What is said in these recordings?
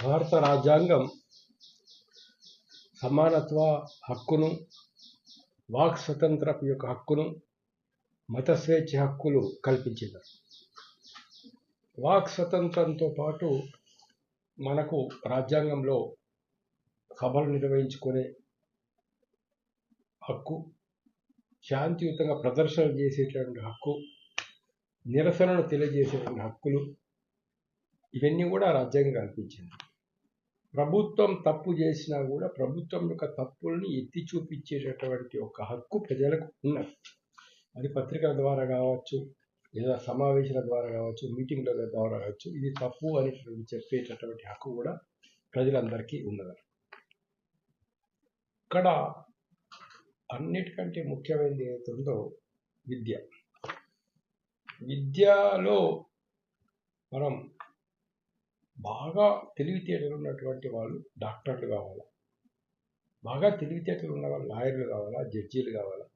భారత రాజ్యాంగం సమానత్వ హక్కును, వాక్ స్వతంత్ర యొక్క హక్కును, మత స్వేచ్ఛ హక్కులు కల్పించింది. వాక్ స్వతంత్రంతో పాటు మనకు రాజ్యాంగంలో సభలు నిర్వహించుకునే హక్కు, శాంతియుతంగా ప్రదర్శనలు చేసేటువంటి హక్కు, నిరసనను తెలియజేసేటువంటి హక్కులు, ఇవన్నీ కూడా రాజ్యాంగం కల్పించింది. ప్రభుత్వం తప్పు చేసినా కూడా ప్రభుత్వం యొక్క తప్పుల్ని ఎత్తి చూపించేటటువంటి ఒక హక్కు ప్రజలకు ఉన్నది. అది పత్రికల ద్వారా కావచ్చు, లేదా సమావేశాల ద్వారా కావచ్చు, మీటింగ్ల ద్వారా కావచ్చు, ఇది తప్పు అని చెప్పేటటువంటి హక్కు కూడా ప్రజలందరికీ ఉన్నది. ఇక్కడ అన్నిటికంటే ముఖ్యమైనది ఏదైతుందో విద్య. విద్యలో మనం బాగా తెలివితేటలు ఉన్నటువంటి వాళ్ళు డాక్టర్లు కావాలా, బాగా తెలివితేటలు ఉన్న వాళ్ళు లాయర్లు కావాలా, జడ్జీలు కావాలా,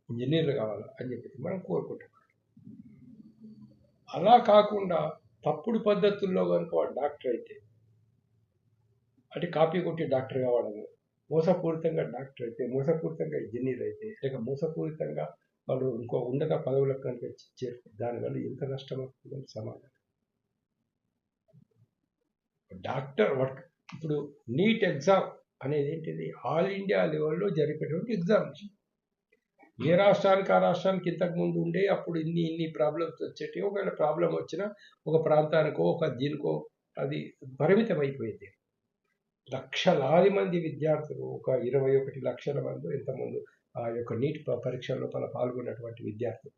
ఇంజనీర్లు కావాలా అని చెప్పేసి మనం కోరుకుంటాం. అలా కాకుండా తప్పుడు పద్ధతుల్లో కనుక వాడు డాక్టర్ అయితే, అంటే కాపీ కొట్టి డాక్టర్ కావడము, మోసపూరితంగా డాక్టర్ అయితే, మోసపూరితంగా ఇంజనీర్ అయితే, లేక మోసపూరితంగా వాళ్ళు ఇంకో ఉన్నత పదవులకు కనుక చేరు, దానివల్ల ఎంత నష్టం వస్తుందని సమాజం. డాక్టర్ వర్క్ ఇప్పుడు నీట్ ఎగ్జామ్ అనేది ఏంటిది, ఆల్ ఇండియా లెవెల్లో జరిపేటువంటి ఎగ్జామినేషన్. ఏ రాష్ట్రానికి ఆ రాష్ట్రానికి ఇంతకుముందు ఉండే అప్పుడు ఇన్ని ప్రాబ్లమ్స్ వచ్చేటి. ఒకవేళ ప్రాబ్లం వచ్చినా ఒక ప్రాంతానికో ఒక దీనికో అది పరిమితం అయిపోయింది. లక్షలాది మంది విద్యార్థులు, ఒక 21 లక్షల మంది ఎంతమంది ఆ యొక్క నీట్ పరీక్ష లోపల పాల్గొన్నటువంటి విద్యార్థులు,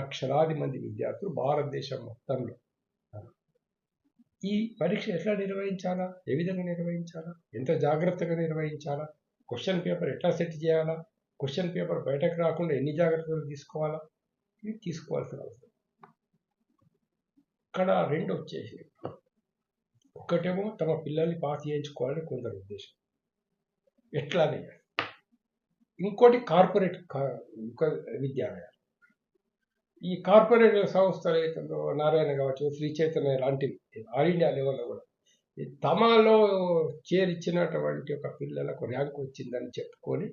లక్షలాది మంది విద్యార్థులు భారతదేశం మొత్తంలో. ఈ పరీక్ష ఎట్లా నిర్వహించాలా, ఏ విధంగా నిర్వహించాలా, ఎంత జాగ్రత్తగా నిర్వహించాలా, క్వశ్చన్ పేపర్ ఎట్లా సెట్ చేయాలా, క్వశ్చన్ పేపర్ బయటకు రాకుండా ఎన్ని జాగ్రత్తలు తీసుకోవాలా, ఇవి తీసుకోవాల్సిన అవసరం. ఇక్కడ రెండు వచ్చేసి, ఒకటేమో తమ పిల్లల్ని పాస్ చేయించుకోవాలని కొందరు ఉద్దేశం, ఎట్లానే. ఇంకోటి కార్పొరేట్ విద్యాలయాలు. ఈ కార్పొరేట్ సంస్థలు ఏదో నారాయణ కావచ్చు, శ్రీ చైతన్య లాంటివి ఆల్ ఇండియా లెవెల్లో కూడా తమలో చేర్చినటువంటి ఒక పిల్లలకు ర్యాంక్ వచ్చిందని చెప్పుకొని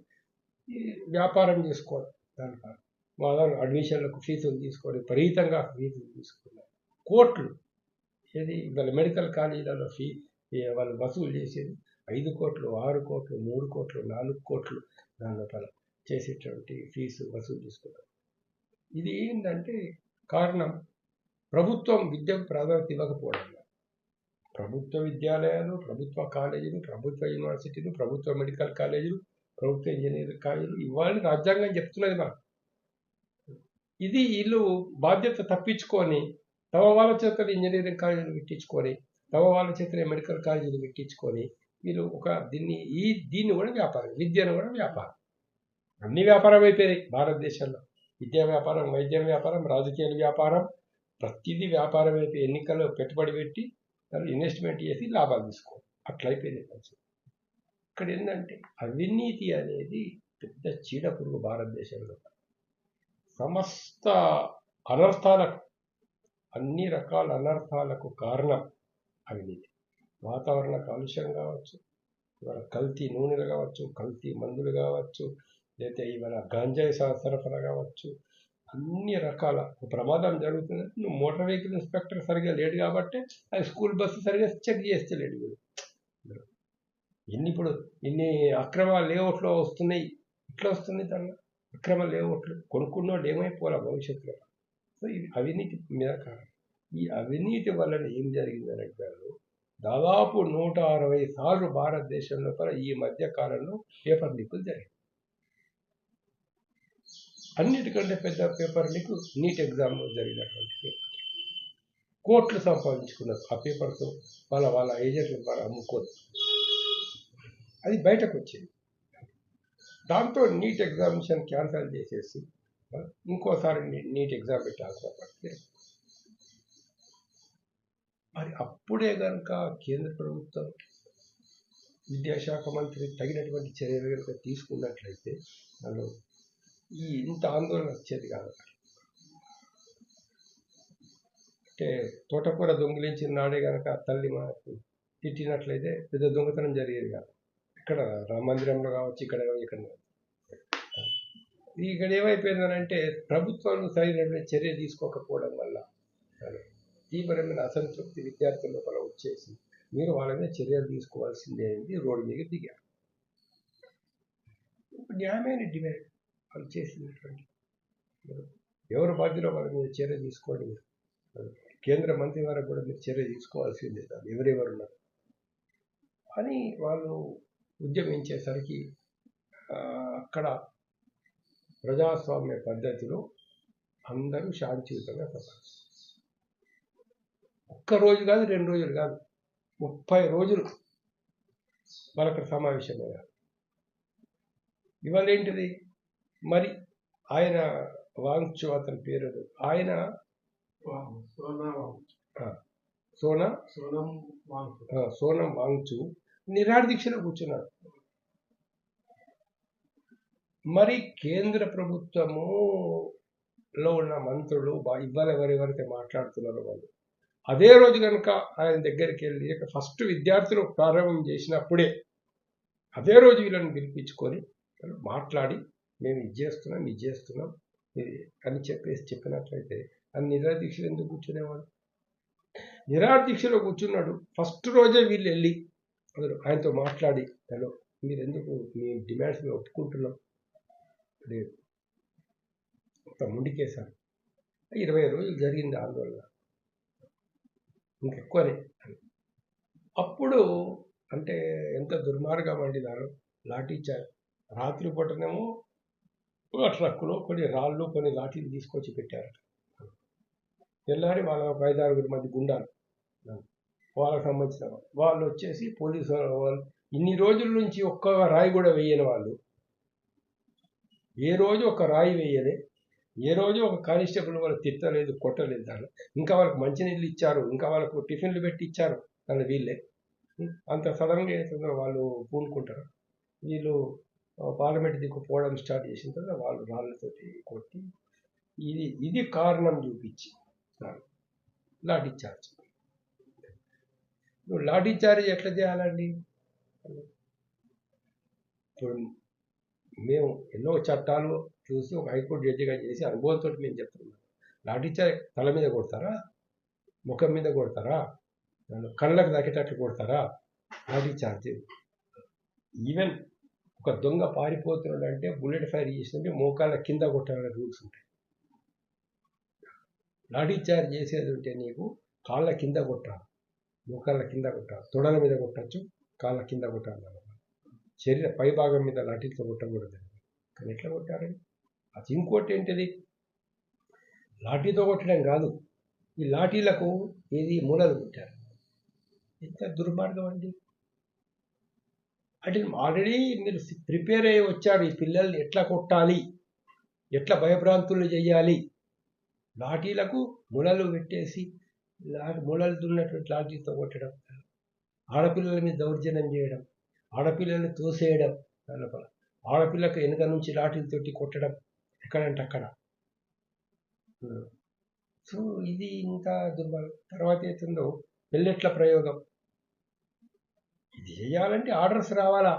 వ్యాపారం చేసుకోవడం. దానిపై వాళ్ళ అడ్మిషన్లకు ఫీజులు తీసుకొని విపరీతంగా ఫీజులు తీసుకున్నారు, కోట్లు. ఏది వాళ్ళ మెడికల్ కాలేజీలలో వాళ్ళు వసూలు చేసేది 5 కోట్లు, 6 కోట్లు, 3 కోట్లు, 4 కోట్లు దాని లోపల చేసేటువంటి ఫీజు వసూలు చేసుకున్నారు. ఇది ఏంటంటే కారణం ప్రభుత్వం విద్యకు ప్రాధాన్యత ఇవ్వకపోవడం. ప్రభుత్వ విద్యాలయాలు, ప్రభుత్వ కాలేజీలు, ప్రభుత్వ యూనివర్సిటీలు, ప్రభుత్వ మెడికల్ కాలేజీలు, ప్రభుత్వ ఇంజనీరింగ్ కాలేజీలు ఇవ్వాలని రాజ్యాంగం చెప్తున్నది మనం. ఇది వీళ్ళు బాధ్యత తప్పించుకొని తమ వాళ్ళ చేత ఇంజనీరింగ్ కాలేజీలు పెట్టించుకొని, తమ వాళ్ళ చేత మెడికల్ కాలేజీలు పెట్టించుకొని వీళ్ళు ఒక దీన్ని కూడా వ్యాపారం, విద్యను కూడా వ్యాపారం, అన్ని వ్యాపారం అయిపోయాయి భారతదేశంలో. విద్యా వ్యాపారం, వైద్యం వ్యాపారం, రాజకీయ వ్యాపారం, ప్రతిదీ వ్యాపారం అయిపోయి ఎన్నికల్లో పెట్టుబడి పెట్టి దాన్ని ఇన్వెస్ట్మెంట్ చేసి లాభాలు తీసుకోవాలి, అట్లయిపోయింది పరిస్థితి. ఇక్కడ ఏంటంటే అవినీతి అనేది పెద్ద చీడ పురుగు భారతదేశంలో. సమస్త అనర్థాలకు, అన్ని రకాల అనర్థాలకు కారణం అవినీతి. వాతావరణ కాలుష్యం కావచ్చు, ఇవాళ కల్తీ నూనెలు కావచ్చు, కల్తీ మందులు కావచ్చు, లేకపోతే ఇవాళ గంజాయి సరఫరా కావచ్చు, అన్ని రకాల ప్రమాదం జరుగుతుంది. నువ్వు మోటార్ వెహికల్ ఇన్స్పెక్టర్ సరిగా లేడు కాబట్టి అది స్కూల్ బస్సు సరిగా చెక్ చేస్తలేడు. ఇప్పుడు ఇన్ని అక్రమ లేఅవుట్లో వస్తున్నాయి. ఇట్లా వస్తుంది దానిలో అక్రమ లేఅవుట్లు కొనుక్కున్నోడు ఏమైపోలే భవిష్యత్తులో. సో ఇది అవినీతి మీద కారణం. ఈ అవినీతి వలన ఏం జరిగిందని అంటారు, దాదాపు 160 సార్లు భారతదేశంలో ఈ మధ్య కాలంలో పేపర్ లీకులు జరిగాయి. అన్నిటికంటే పెద్ద పేపర్ లీక్ నీట్ ఎగ్జామ్లో జరిగినటువంటి పేపర్. కోట్లు సంపాదించుకున్నారు ఆ పేపర్తో, వాళ్ళ ఏజెంట్ల ద్వారా అమ్ముకోరు. అది బయటకు వచ్చింది. దాంతో నీట్ ఎగ్జామినేషన్ క్యాన్సిల్ చేసేసి ఇంకోసారి నీట్ ఎగ్జామ్ పెట్టాల్సిన పరిస్థితి. మరి అప్పుడే కనుక కేంద్ర ప్రభుత్వం, విద్యాశాఖ మంత్రి తగినటువంటి చర్యలు కనుక తీసుకున్నట్లయితే వాళ్ళు ఇంత ఆందోళన వచ్చేది కాదు. అంటే తోటకూర దొంగిలించిన నాడే కనుక తల్లి మనకు తిట్టినట్లయితే పెద్ద దొంగతనం జరిగేది కాదు. ఇక్కడ రామ మందిరంలో కావచ్చు, ఇక్కడ ఇక్కడ ఏమైపోయిందనంటే ప్రభుత్వాలు సరైనటువంటి చర్య తీసుకోకపోవడం వల్ల తీవ్రమైన అసంతృప్తి విద్యార్థుల లోపల వచ్చేసి మీరు వాళ్ళ మీద చర్యలు తీసుకోవాల్సిందే అనేది రోడ్డు మీద దిగారు. న్యాయమైన డిమాండ్ వాళ్ళు చేసినటువంటి ఎవరు బాధ్యులో వాళ్ళ మీద చర్య తీసుకోండి. కేంద్ర మంత్రి వారికి కూడా మీరు చర్య తీసుకోవాల్సిందే కాదు, ఎవరెవరు ఉన్నారు అని వాళ్ళు ఉద్యమించేసరికి అక్కడ ప్రజాస్వామ్య పద్ధతిలో అందరూ శాంతియుతంగా ప్రపంచం ఒక్కరోజు కాదు, 2 రోజులు కాదు, 30 రోజులు వాళ్ళక్కడ సమావేశమయ్యారు. ఇవాళ ఏంటిది మరి ఆయన వాంగ్చు అతని పేరు, ఆయన సోనం వాంగ్చు నిరాహార దీక్షలో కూర్చున్నాడు. మరి కేంద్ర ప్రభుత్వములో ఉన్న మంత్రులు ఇవాళ ఎవరెవరైతే మాట్లాడుతున్నారో వాళ్ళు అదే రోజు కనుక ఆయన దగ్గరికి వెళ్ళి ఫస్ట్ విద్యార్థులు ప్రారంభం చేసినప్పుడే అదే రోజు వీళ్ళని పిలిపించుకొని మాట్లాడి మేము ఇది చేస్తున్నాం అని చెప్పినట్లయితే అది నిరాహార దీక్షలు ఎందుకు కూర్చునేవాడు? నిరాహార దీక్షలో కూర్చున్నాడు. ఫస్ట్ రోజే వీళ్ళు వెళ్ళి ఆయనతో మాట్లాడి హలో మీరు ఎందుకు మీ డిమాండ్స్ మీద ఒప్పుకుంటున్నాం లేదు ముందుకేశారు. 20 రోజులు జరిగింది ఆందోళన, ఇంకెక్కువనే. అప్పుడు అంటే ఎంత దుర్మార్గం వండినారో లాఠీ చార్జ్. రాత్రి పూటనేమో ట్రక్కులో కొన్ని రాళ్ళు కొన్ని లాఠీలు తీసుకొచ్చి పెట్టారు. తెల్లారి వాళ్ళ 5-6 మంది గుండాలు వాళ్ళకు సంబంధించిన వాళ్ళు వచ్చేసి పోలీసు వాళ్ళు ఇన్ని రోజుల నుంచి ఒక్క రాయి కూడా వేయని వాళ్ళు, ఏ రోజు ఒక రాయి వేయలే, ఏ రోజు ఒక కానిస్టేబుల్ వాళ్ళు తిట్టలేదు కొట్టలేదు దాంట్లో. ఇంకా వాళ్ళకి మంచినీళ్ళు ఇచ్చారు, ఇంకా వాళ్ళకు టిఫిన్లు పెట్టి ఇచ్చారు. దాన్ని వీళ్ళే అంత సడన్గా అవుతుందో వాళ్ళు పూనుకుంటారు. వీళ్ళు పార్లమెంట్ దిక్కుపోవడం స్టార్ట్ చేసిన తర్వాత వాళ్ళు రాళ్ళతోటి కొట్టి ఇది కారణం చూపించి లాఠీ చార్జ్. నువ్వు లాఠీ చార్జ్ ఎట్లా చేయాలండి? ఇప్పుడు మేము ఎన్నో చట్టాలు చూసి ఒక హైకోర్టు జడ్జిగా చేసి అనుభవంతో మేము చెప్తున్నాం. లాఠీ చార్జ్ తల మీద కొడతారా, ముఖం మీద కొడతారా, కళ్ళకు దాకేటట్లు కొడతారా? లాఠీ చార్జ్ ఈవెన్ ఒక దొంగ పారిపోతున్నాడు అంటే బుల్లెట్ ఫైర్ చేసినట్టే మోకాళ్ళ కింద కొట్టాలనే రూల్స్ ఉంటాయి. లాఠీ చార్జ్ చేసేది ఉంటే నీకు కాళ్ళ కింద కొట్టాలి, మోకాళ్ళ కింద కొట్టాలి, తొడల మీద కొట్టచ్చు, కాళ్ళ కింద కొట్టాలి. శరీర పై భాగం మీద లాఠీలతో కొట్టకూడదు. కానీ ఎట్లా కొట్టారని అది ఇంకోటి ఏంటిది, లాఠీతో కొట్టడం కాదు, ఈ లాఠీలకు ఏది మూలలు కొట్టారు. ఎంత దుర్మార్గం అండి! అంటే ఆల్రెడీ మీరు ప్రిపేర్ అయ్యి వచ్చారు, ఈ పిల్లల్ని ఎట్లా కొట్టాలి, ఎట్లా భయభ్రాంతులు చేయాలి. లాఠీలకు ములలు పెట్టేసి ములలు దున్నటువంటి లాఠీతో కొట్టడం, ఆడపిల్లల మీద దౌర్జన్యం చేయడం, ఆడపిల్లల్ని తోసేయడం, లోపల ఆడపిల్లకు వెనుక నుంచి లాఠీలతోటి కొట్టడం ఎక్కడంటే అక్కడ. సో ఇది ఇంకా దుర్మార్గం. తర్వాత అవుతుందో పెల్లెట్ల ప్రయోగం. ఇది చేయాలంటే ఆర్డర్స్ రావాలా,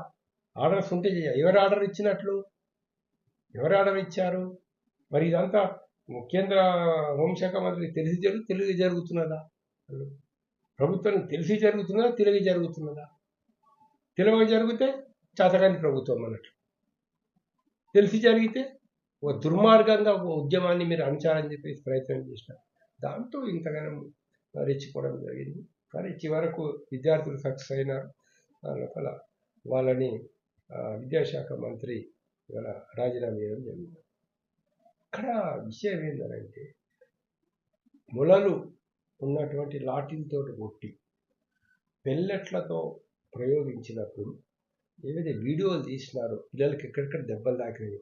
ఆర్డర్స్ ఉంటే చేయాలి. ఎవరు ఆర్డర్ ఇచ్చినట్లు, ఎవరు ఆర్డర్ ఇచ్చారు? మరి ఇదంతా కేంద్ర హోంశాఖ మంత్రి తెలిసి జరుగుతున్నదా? ప్రభుత్వం తెలిసి జరుగుతున్నదా, తెలివి జరుగుతున్నదా? తెలివి జరిగితే చేతకాని ప్రభుత్వం అన్నట్టు, తెలిసి జరిగితే ఒక దుర్మార్గంగా ఒక ఉద్యమాన్ని మీరు అణచాలని చెప్పేసి ప్రయత్నం చేసినారు. దాంతో ఇంతగానో రెచ్చిపోవడం జరిగింది. కానీ చివరకు విద్యార్థులు సక్సెస్ అయినారు. లోపల వాళ్ళని విద్యాశాఖ మంత్రి ఇవాళ రాజీనామా చేయడం జరిగింది. ఇక్కడ విషయం ఏంటంటే ములలు ఉన్నటువంటి లాఠీలతో కొట్టి పెల్లెట్లతో ప్రయోగించినప్పుడు ఏవైతే వీడియోలు తీసినారో పిల్లలకి ఎక్కడెక్కడ దెబ్బలు తాకినాయి,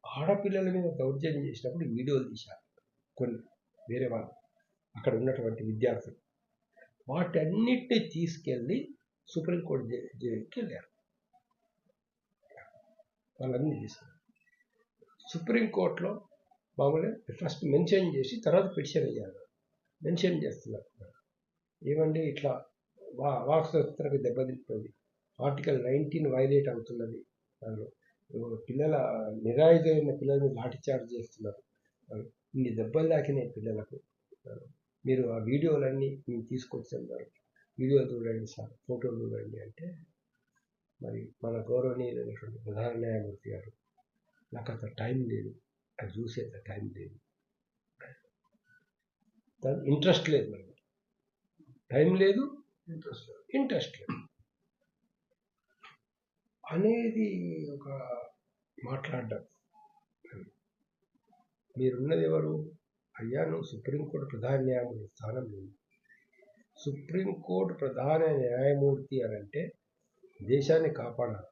ఆడపిల్లల మీద దౌర్జన్యం చేసినప్పుడు వీడియోలు తీశారు కొన్ని వేరే వాళ్ళు అక్కడ ఉన్నటువంటి విద్యార్థులు. వాటన్నిటిని తీసుకెళ్ళి సుప్రీంకోర్టు జైలుకి వెళ్ళారు. వాళ్ళన్నీ తీసుకెళ్ళారు. సుప్రీంకోర్టులో మామూలుగా ఫస్ట్ మెన్షన్ చేసి తర్వాత పిటిషన్ అయ్యారు. మెన్షన్ చేస్తున్నారు, ఏమండి ఇట్లా వాక్ స్వతంత్రకు దెబ్బతింటుంది. ఆర్టికల్ 19 వైలేట్ అవుతున్నది. దానిలో పిల్లల నిరాయుధమైన పిల్లల్ని లాఠీ చార్జ్ చేస్తున్నారు. ఇన్ని దెబ్బలు తాకినాయి పిల్లలకు. మీరు ఆ వీడియోలన్నీ మేము తీసుకొచ్చారు, వీడియోలు చూడండి సార్, ఫోటోలు చూడండి అంటే మరి మన గౌరవనీయులైనటువంటి ప్రధాన న్యాయమూర్తి గారు నాకు అంత టైం లేదు, అది చూసేంత టైం లేదు, ఇంట్రెస్ట్ లేదు, మనకి టైం లేదు, ఇంట్రెస్ట్ లేదు అనేది ఒక మాట్లాడడం. మీరున్నది ఎవరు అయ్యా? నువ్వు సుప్రీంకోర్టు ప్రధాన న్యాయమూర్తి స్థానం లేదు. సుప్రీంకోర్టు ప్రధాన న్యాయమూర్తి అని అంటే దేశాన్ని కాపాడాలి,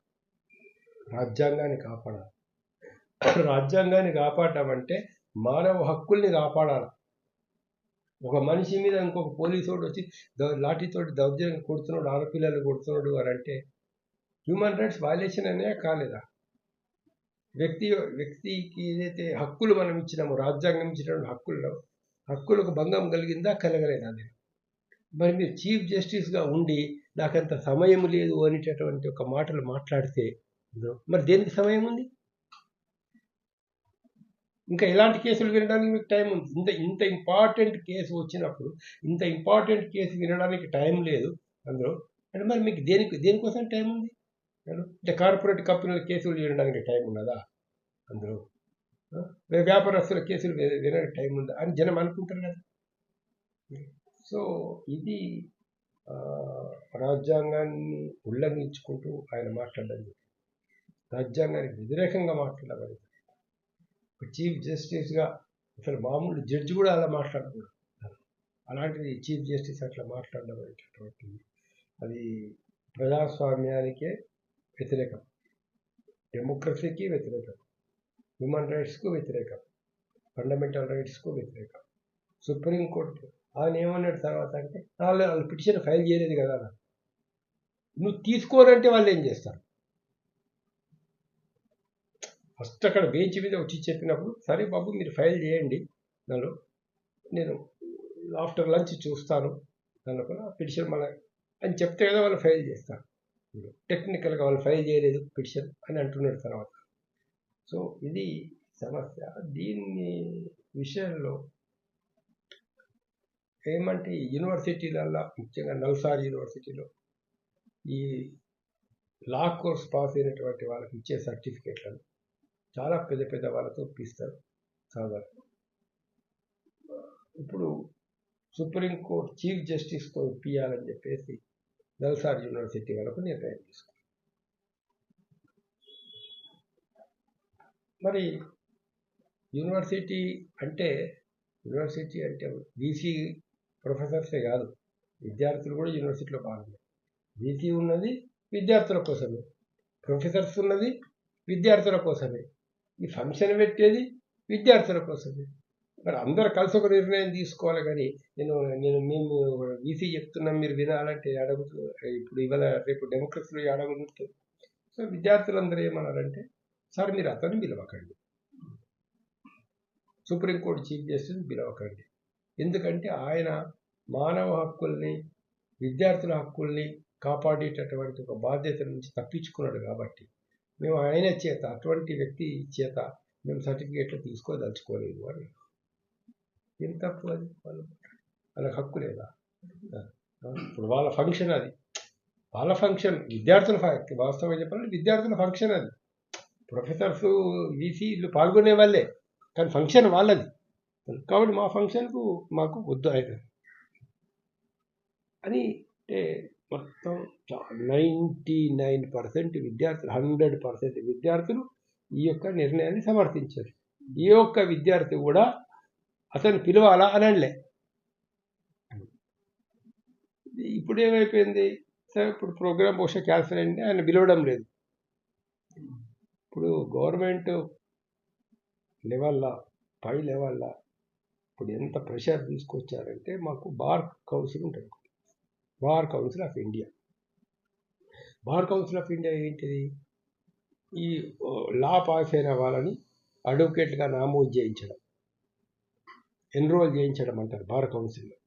రాజ్యాంగాన్ని కాపాడాలి. రాజ్యాంగాన్ని కాపాడటం అంటే మానవ హక్కుల్ని కాపాడాలి. ఒక మనిషి మీద ఇంకొక పోలీసోడు వచ్చి లాఠీతోటి దౌర్జన్యం కొడుతున్నాడు, ఆడపిల్లలు కొడుతున్నాడు అని అంటే హ్యూమన్ రైట్స్ వైలేషన్ అనే కాలేదా? వ్యక్తికి ఏదైతే హక్కులు మనం ఇచ్చినామో, రాజ్యాంగం ఇచ్చినటువంటి హక్కులకు భంగం కలిగిందా, కలగలేదా? అది మరి మీరు చీఫ్ జస్టిస్గా ఉండి నాకంత సమయం లేదు అనేటటువంటి ఒక మాటలు మాట్లాడితే మరి దేనికి సమయం ఉంది? ఇంకా ఎలాంటి కేసులు వినడానికి మీకు టైం ఉంది? ఇంత ఇంపార్టెంట్ కేసు వచ్చినప్పుడు ఇంత ఇంపార్టెంట్ కేసు వినడానికి టైం లేదు అందులో అంటే మరి మీకు దేనికోసం టైం ఉంది? అంటే కార్పొరేట్ కంపెనీల కేసులు వినడానికి టైం ఉన్నదా? అందులో వ్యాపారస్తుల కేసులు వినడానికి టైం ఉందా అని జనం అనుకుంటారు కదా. సో ఇది రాజ్యాంగాన్ని ఉల్లంఘించుకుంటూ ఆయన మాట్లాడడం, రాజ్యాంగానికి వ్యతిరేకంగా మాట్లాడబడి చీఫ్ జస్టిస్గా అసలు మామూలు జడ్జి కూడా అలా మాట్లాడకూడదు. అలాంటిది చీఫ్ జస్టిస్ అట్లా మాట్లాడడం అనేటటువంటిది అది ప్రజాస్వామ్యానికే వ్యతిరేకం, డెమోక్రసీకి వ్యతిరేకం, హ్యూమన్ రైట్స్కు వ్యతిరేకం, ఫండమెంటల్ రైట్స్కు వ్యతిరేకం. సుప్రీంకోర్టు ఆయన ఏమన్నాడు తర్వాత అంటే వాళ్ళు పిటిషన్ ఫైల్ చేయలేదు కదా, నువ్వు తీసుకోనంటే వాళ్ళు ఏం చేస్తారు? ఫస్ట్ అక్కడ బెంచ్ మీద వచ్చి చెప్పినప్పుడు సరే బాబు మీరు ఫైల్ చేయండి, దానిలో నేను ఆఫ్టర్ లంచ్ చూస్తాను, దానిలో పిటిషన్ మళ్ళీ అని చెప్తే కదా వాళ్ళు ఫైల్ చేస్తారు. టెక్నికల్గా వాళ్ళు ఫైల్ చేయలేదు పిటిషన్ అని అంటున్నాడు తర్వాత. సో ఇది సమస్య. దీన్ని విషయంలో ఏమంటే యూనివర్సిటీలల్లో ముఖ్యంగా నల్సార్ యూనివర్సిటీలో ఈ లా కోర్స్ పాస్ అయినటువంటి వాళ్ళకి ఇచ్చే సర్టిఫికేట్లను చాలా పెద్ద పెద్ద వాళ్ళతో ఇప్పిస్తారు సాధారణ. ఇప్పుడు సుప్రీంకోర్టు చీఫ్ జస్టిస్తో ఇప్పియాలని చెప్పేసి నల్సార్ యూనివర్సిటీ వాళ్ళకు నిర్ణయం తీసుకున్నారు. మరి యూనివర్సిటీ అంటే బీసీ ప్రొఫెసర్సే కాదు, విద్యార్థులు కూడా యూనివర్సిటీలో భాగమే. బీసీ ఉన్నది విద్యార్థుల కోసమే, ప్రొఫెసర్స్ ఉన్నది విద్యార్థుల కోసమే, ఈ ఫంక్షన్ పెట్టేది విద్యార్థుల కోసమే. మరి అందరు కలిసి ఒక నిర్ణయం తీసుకోవాలి. కానీ మేము బీసీ చెప్తున్నాం మీరు వినాలంటే అడుగుతూ ఇప్పుడు ఇవాళ రేపు డెమోక్రసీలో అడగలుగుతుంది. సో విద్యార్థులందరూ ఏమన్నారంటే సార్ మీరు అతన్ని పిలవకండి, సుప్రీంకోర్టు చీఫ్ జస్టిస్ పిలవకండి, ఎందుకంటే ఆయన మానవ హక్కుల్ని విద్యార్థుల హక్కుల్ని కాపాడేటటువంటి ఒక బాధ్యత నుంచి తప్పించుకున్నాడు కాబట్టి మేము ఆయన చేత అటువంటి వ్యక్తి చేత మేము సర్టిఫికేట్లు తీసుకోదలుచుకోలేదు అని. ఏం తప్పు అది? వాళ్ళకి హక్కు లేదా? ఇప్పుడు వాళ్ళ ఫంక్షన్ అది, వాళ్ళ ఫంక్షన్, విద్యార్థుల వాస్తవంగా చెప్పాలంటే విద్యార్థుల ఫంక్షన్ అది. ప్రొఫెసర్స్ వీసీలు పాల్గొనే వాళ్ళే, కానీ ఫంక్షన్ వాళ్ళది. కాబట్టి మా ఫంక్షన్కు మాకు వద్దు ఆయన అని అంటే మొత్తం 99% విద్యార్థులు 100% విద్యార్థులు ఈ యొక్క నిర్ణయాన్ని సమర్థించారు. ఏ ఒక్క విద్యార్థి కూడా అతను పిలవాలా అని అనలే. ఇప్పుడు ఏమైపోయింది సార్, ఇప్పుడు ప్రోగ్రామ్ బహుశా క్యాన్సిల్ అయింది, ఆయన పిలవడం లేదు. ఇప్పుడు గవర్నమెంట్ లెవెల్లో పై లెవెల్లో ఇప్పుడు ఎంత ప్రెషర్ తీసుకొచ్చారంటే మాకు బార్ కౌన్సిల్ ఉంటుంది, bar council of India. Bar council of India ఏంటిది? ఈ లా పాస్ అయిన వాళ్ళని అడ్వకేట్గా నామోదు చేయించడం, ఎన్రోల్ చేయించడం అంటారు బార్ కౌన్సిల్లో.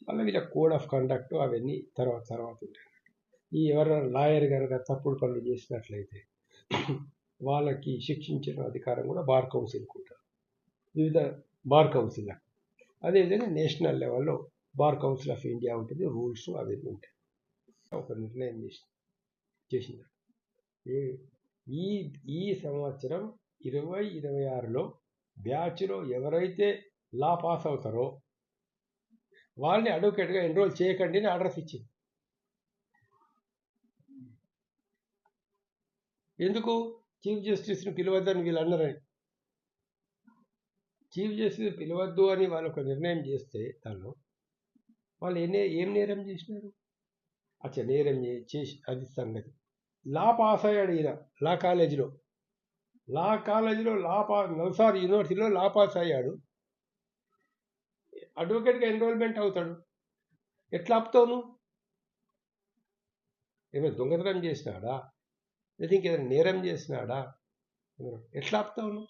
మళ్ళీ వీళ్ళ కోడ్ ఆఫ్ కండక్ట్ అవన్నీ తర్వాత ఉంటాయి. ఈ ఎవరైనా లాయర్ కనుక తప్పుడు పనులు చేసినట్లయితే వాళ్ళకి శిక్షించిన అధికారం కూడా బార్ కౌన్సిల్కి ఉంటుంది, వివిధ బార్ కౌన్సిల్. అదేవిధంగా నేషనల్ లెవెల్లో బార్ కౌన్సిల్ ఆఫ్ ఇండియా ఉంటుంది, రూల్స్ అవన్నీ ఉంటాయి. ఒక నిర్ణయం చేసింది ఈ ఈ సంవత్సరం 2026లో బ్యాచ్లో ఎవరైతే లా పాస్ అవుతారో వాళ్ళని అడ్వకేట్గా ఎన్రోల్ చేయకండి అని ఆర్డర్స్ ఇచ్చింది. ఎందుకు? చీఫ్ జస్టిస్ని పిలవద్దని వీళ్ళు అన్నారని. చీఫ్ జస్టిస్ పిలవద్దు అని వాళ్ళు ఒక నిర్ణయం చేస్తే దానిలో వాళ్ళు ఏం నేరం చేసినారు? అచ్చా, నేరం చేసి అది సంగతి. లా పాస్ అయ్యాడు ఈయన, లా కాలేజీలో నల్సార్ యూనివర్సిటీలో లా పాస్ అయ్యాడు, అడ్వకేట్గా ఎన్రోల్మెంట్ అవుతాడు. ఎట్లా ఆపుతావు నువ్వు? ఏమైనా దొంగతనం చేసినాడా, లేదా ఇంకేదైనా నేరం చేసినాడా? ఎట్లా ఆపుతావు నువ్వు?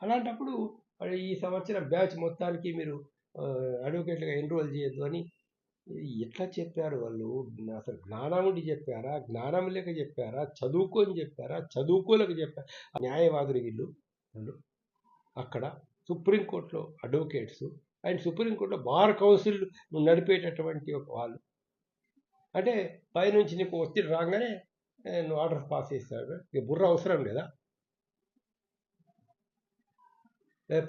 అలాంటప్పుడు ఈ సంవత్సరం బ్యాచ్ మొత్తానికి మీరు అడ్వకేట్లుగా ఎన్రోల్ చేయొద్దు అని ఎట్లా చెప్పారు వాళ్ళు? అసలు జ్ఞానం ఉండి చెప్పారా, జ్ఞానం లేక చెప్పారా, చదువుకొని చెప్పారా, చదువుకోలేక చెప్పారా? న్యాయవాదులు వీళ్ళు అక్కడ సుప్రీంకోర్టులో అడ్వకేట్స్ అండ్ సుప్రీంకోర్టులో బార్ కౌన్సిల్ నడిపేటటువంటి ఒక వాళ్ళు. అంటే పైనుంచి నీకు ఒత్తిడి రాగానే నువ్వు ఆర్డర్ పాస్ చేస్తాడు. ఇక బుర్ర అవసరం లేదా?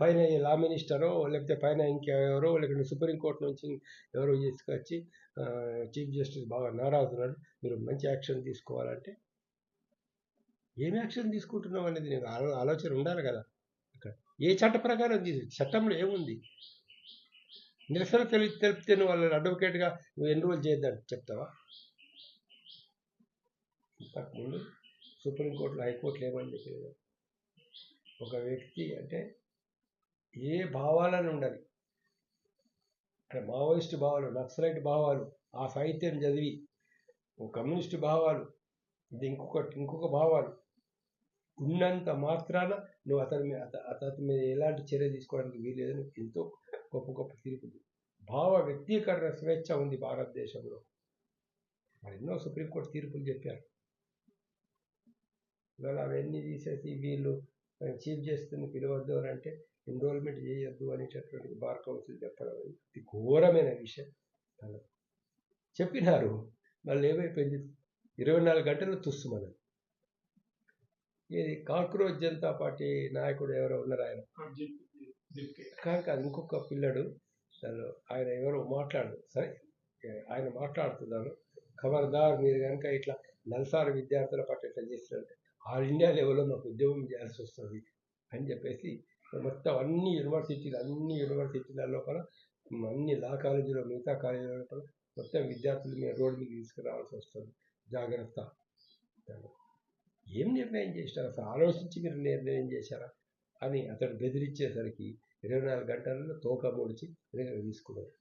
పైన లా మినిస్టరో లేకపోతే పైన ఇంకెవరో లేకపోతే సుప్రీంకోర్టు నుంచి ఎవరో తీసుకొచ్చి చీఫ్ జస్టిస్ బాగా నారాజున్నాడు, మీరు మంచి యాక్షన్ తీసుకోవాలంటే ఏం యాక్షన్ తీసుకుంటున్నాం అనేది నీకు ఆలోచన ఉండాలి కదా. అక్కడ ఏ చట్ట ప్రకారం చట్టంలో ఏముంది? నిరసన తెలిపితే నువ్వు వాళ్ళని అడ్వకేట్గా నువ్వు ఎన్రోల్ చేయొద్దని చెప్తావా? ఇంతకుముందు సుప్రీంకోర్టులో హైకోర్టులో ఏమని చెప్పలేదు, ఒక వ్యక్తి అంటే ఏ భావాలను ఉండాలి, అంటే మావోయిస్ట్ భావాలు, నక్సలైట్ భావాలు, ఆ సాహిత్యం చదివి కమ్యూనిస్టు భావాలు, ఇది ఇంకొక భావాలు ఉన్నంత మాత్రాన నువ్వు అతని మీద ఎలాంటి చర్య తీసుకోవడానికి వీలేదని ఎంతో గొప్ప తీర్పులు. భావ వ్యక్తీకరణ స్వేచ్ఛ ఉంది భారతదేశంలో. మరి ఎన్నో సుప్రీంకోర్టు తీర్పులు చెప్పారు. ఇవాళ అవన్నీ తీసేసి వీళ్ళు చీఫ్ జస్టిస్ని పిలవద్దు అని అంటే ఎన్రోల్మెంట్ చేయొద్దు అనేటటువంటి బార్ కౌన్సిల్ చెప్పడం ఇది ఘోరమైన విషయం. చెప్పినారు, వాళ్ళు ఏమైపోయింది? 24 గంటలు తుస్సుమన్నారు. ఇది కాక్రోచ్ జనతా పార్టీ నాయకుడు ఎవరో ఉన్నారు, ఆయన కాదు ఇంకొక పిల్లడు, ఆయన ఎవరో మాట్లాడు, సరే ఆయన మాట్లాడుతున్నాను, ఖబర్దార్ మీరు కనుక ఇట్లా నల్సార్ విద్యార్థుల పట్ల ఇట్లా చేసినట్టు ఆల్ ఇండియా లెవెల్లో మాకు ఉద్యోగం చేయాల్సి వస్తుంది అని చెప్పేసి మొత్తం అన్ని యూనివర్సిటీల లోపల, అన్ని లా కాలేజీలో, మిగతా కాలేజీల లోపల మొత్తం విద్యార్థులు మీరు రోడ్డు మీద తీసుకురావాల్సి వస్తుంది, జాగ్రత్త. ఏం నిర్ణయం చేసినారు? అసలు ఆలోచించి మీరు నిర్ణయం చేశారా అని అతడు బెదిరించేసరికి 24 గంటలలో తోక ముడిచి తీసుకున్నారు.